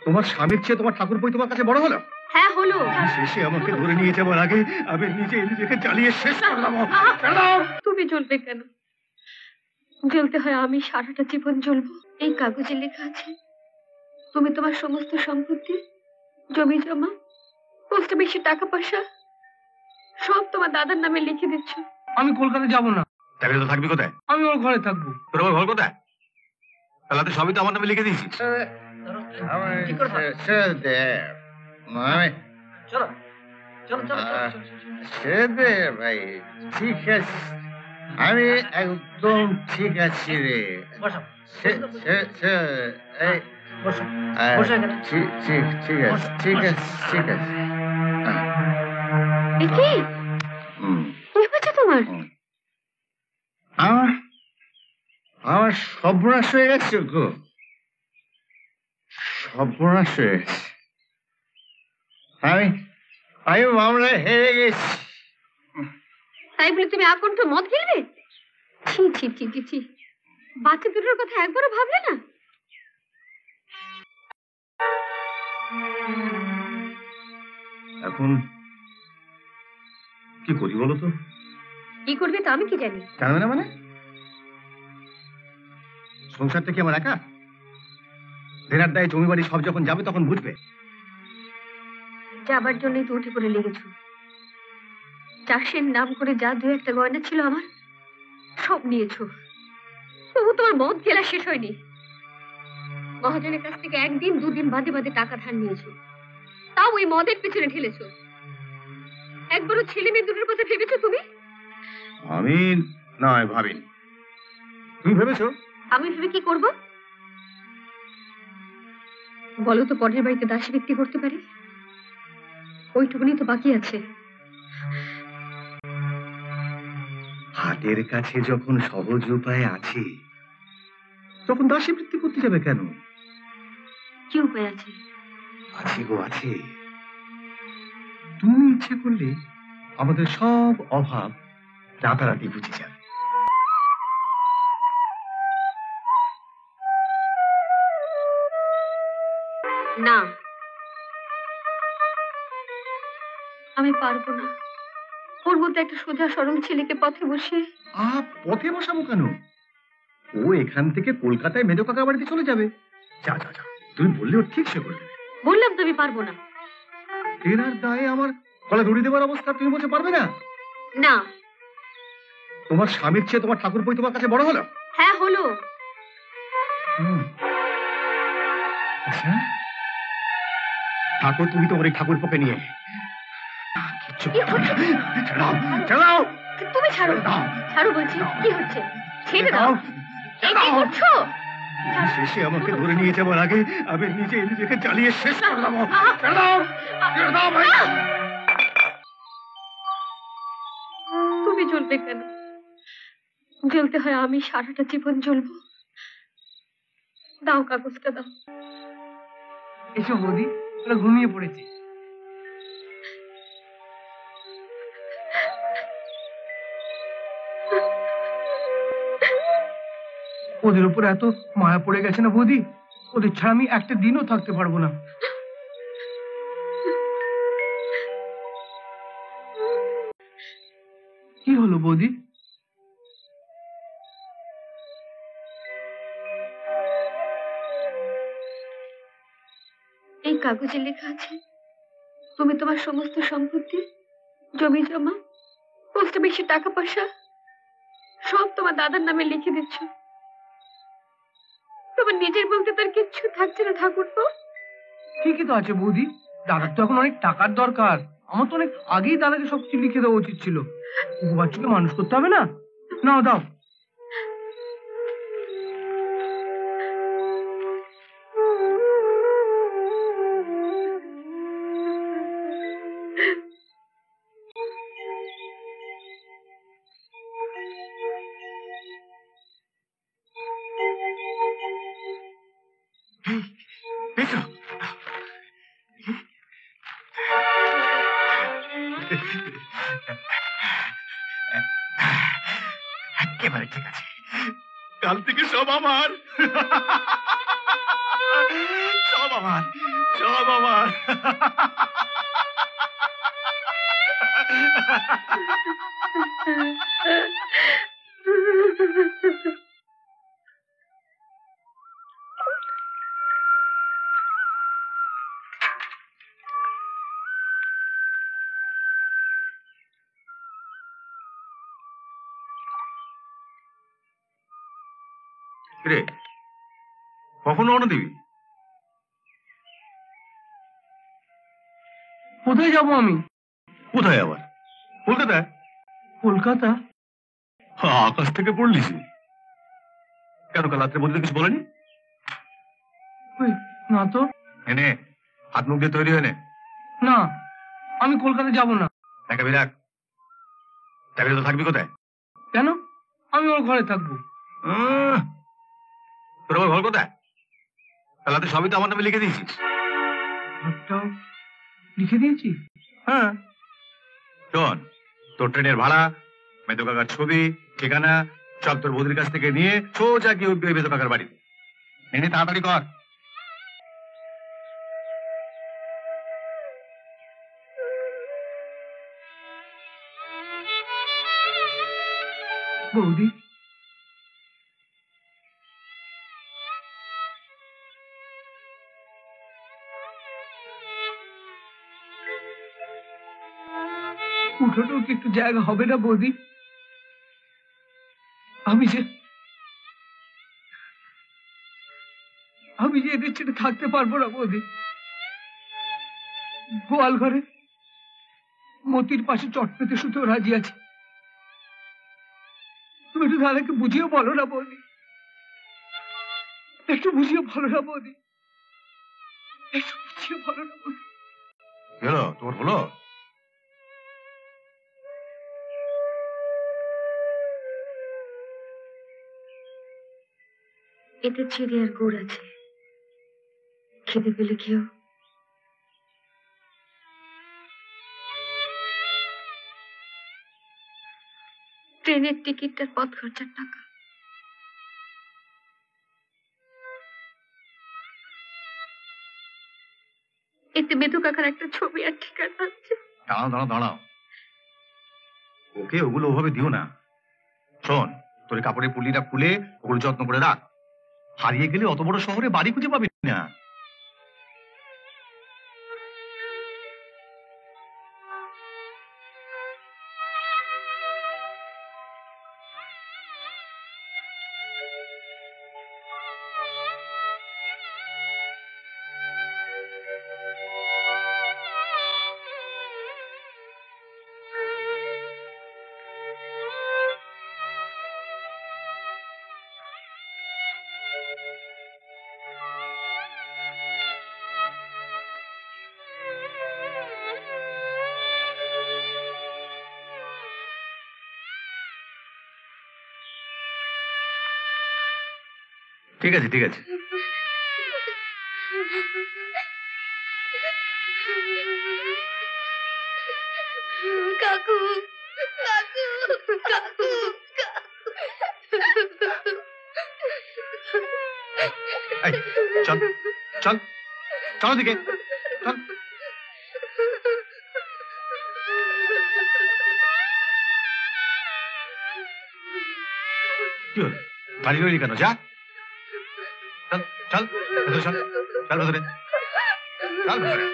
তোমার স্বামীর চেয়ে তোমার ঠাকুরপোই তোমার কাছে বড় হলো? হ্যাঁ হলো। শেষে আমাকে ধরে নিয়ে যাওয়ার আগে আমি নিজেকে জ্বালিয়ে শেষ করে দেবো। তুমি জ্বলবে কেন? জ্বলতে হয় আমি সারাটা জীবন জ্বলবো। এই কাগজে লেখা আছে তুমি তোমার সমস্ত সম্পত্তি, জমি জমা, পোস্ট অফিসে টাকা পয়সা সব তোমার দাদার নামে লিখে দিচ্ছ। আমি কলকাতা যাব না। তাহলে তো থাকবি কোথায়? আমি ওর ঘরে থাকবো। তোর আমার ঘর কোথায়? তাহলে তো সবই তো আমার নামে লিখে দিয়েছিস। ভাই ঠিক আছে, আমি একদম ঠিক আছি রে। ঠিক আছে। তোমার আমার সর্বনাশ হয়ে গেছে গো, সর্বনাশ হয়ে গেছে। আমি মামলায় হেরে গেছি। তাই বলে তুমি আকণ্ঠ মদ খেলবে? ছি ছি ছি ছি ছি, বাচ্চা দুটোর কথা একবারও ভাবলে না? এখন কি করি বলো তো? কি করবে তা আমি কি জানি? জানবে না মানে? সংসারটা কি আমার একা? দেনার দায়ে জমি বাড়ি সব যখন যাবে তখন বুঝবে। যাবার জন্যই তো উঠে পড়ে লেগেছো। চাষের নাম করে যা দু একটা গয়না ছিল আমার সব নিয়েছো। তবু তোমার মদ গেলা শেষ হয়নি। মহাজনের কাছ থেকে একদিন দুদিন বাদে বাদে টাকা ধার নিয়েছো, তাও ওই মদের পেছনে ঠেলেছো। একবারও ছেলে মেয়ে দুটোর কথা ভেবেছো তুমি? আমি নয় ভাবিনি। তুমি ভেবেছো? আমি ভেবে কি করব বলো তো? পরের বাড়িতে দাসী ব্যক্তি করতে পারি, ওইটুকুনি তো বাকি আছে। হাতের কাছে যখন সহজ উপায় আছে তখন দাসী বৃত্তি করতে যাবে কেন? কি উপায় আছে? আছে গো আছে। তুমি ইচ্ছে করলে আমাদের সব অভাব রাতারাতি বুঝে যাবে। না, আমি পারবো না। ওর মতো একটা সোজা সরল ছেলেকে পথে বসে। পথে বসাবো কেন? ও এখান থেকে কলকাতায় মেজো কাকা বাড়িতে চলে যাবে। যা যা যা, তুমি বললে ও ঠিক সে করবে। বললাম তো আমি পারবো না। তেনার দায়ে আমার গলা দড়ি দেওয়ার অবস্থা তুমি বলতে পারবে না? না। তোমার স্বামীর চেয়ে তোমার ঠাকুরপোই তোমার কাছে বড় হলো? হ্যাঁ হলো। আচ্ছা ঠাকুর, তুমি তোমার এই ঠাকুরপোকে নিয়ে তুমি ছাড়ো। ছাড়ো বলছি। কি হচ্ছে? ছেড়ে দাও। এই কি করছো? শেষে আমাকে ধরে নিয়ে যাওয়ার আগে আমি নিজেকে জ্বালিয়ে শেষ করে দেবো। তুমি জ্বলবে কেন? জ্বলতে হয় আমি সারাটা জীবন জ্বলবো। দাও কাগজটা দাও। এসো বৌদি, ওরা ঘুমিয়ে পড়েছে। ওদের উপর এত মায়া পড়ে গেছে না বৌদি, ওদের ছাড়া আমি একটা দিনও থাকতে পারবো না। কি হলো বৌদি? এই কাগজে লেখা আছে তুমি তোমার সমস্ত সম্পত্তি, জমি জমা, পোস্ট অফিসে টাকা পয়সা সব তোমার দাদার নামে লিখে দিচ্ছ। তোমার নিজের বলতে তার কিচ্ছু থাকছে না ঠাকুরপো। ঠিকই তো আছে বৌদি, দাদার তো এখন অনেক টাকার দরকার। আমার তো অনেক আগেই দাদাকে সবকিছু লিখে দেওয়া উচিত ছিল। বাচ্চাকে মানুষ করতে হবে না? নাও দাও। একেবারে ঠিক আছে, কাল থেকে সব আমার। সব আমার, সব আমার। রে কখন রওনা দিবি? কোথায় যাবো আমি? কোথায় আবার? কলকাতায়। কলকাতা? আকাশ থেকে পড়লিস? কেন কাল রাত্রে বলতে কিছু বলেনি? কই, না তো। এনে হাত মুখ দিয়ে তৈরি হয়ে নে। না, আমি কলকাতা যাব না। দেখা বিরাট চাকরি তো থাকবি কোথায়? কেন? আমি ওর ঘরে থাকবো। তোর আবার ঘর কোথায়? কাল রাতে সবই তো আমার নামে লিখে দিয়েছিস। ঘরটাও লিখে দিয়েছি? হ্যাঁ। শোন, তোর ট্রেনের ভাড়া, মেদো কাকার ছবি, ঠিকানা সব তোর বৌদির কাছ থেকে নিয়ে সোজা গিয়ে ওই মেদো কাকার বাড়িতে এনে তাড়াতাড়ি কর। বৌদি, উঠোনেও কি একটু জায়গা হবে না বৌদি? আমি যে এদের ছেড়ে থাকতে পারবো না বৌদি। গোয়াল ঘরে মতির পাশে চট পেতে শুতেও রাজি আছে। তুমি একটু দাদাকে বুঝিয়ে বলো না বৌদি, একটু বুঝিয়ে বলো না বৌদি, একটু বুঝিয়ে বলো না বৌদি। হলো তোর হলো? এতে চিড়ে আর গুড় আছে, খেতে পেলে খেও। ট্রেনের টিকিটটার পথ খরচার টাকা। এতে মেদু কাকার একটা ছবি আর ঠিকানা আছে। দাঁড়াও দাঁড়াও দাঁড়াও, ওকে ওগুলো ওভাবে দিও না। শোন, তোর কাপড়ের পুলিটা খুলে ওগুলো যত্ন করে রাখ। হারিয়ে গেলে অত বড় শহরে বাড়ি খুঁজে পাবি না। ঠিক আছে ঠিক আছে। কাকু, কাকু, কাকু, এই, চল চল চল দিকে চল। কি হলো, বাড়ি রইলি কেন? যা চল চল ভেতরে, চল চল ভেতরে, চল ভেতরে।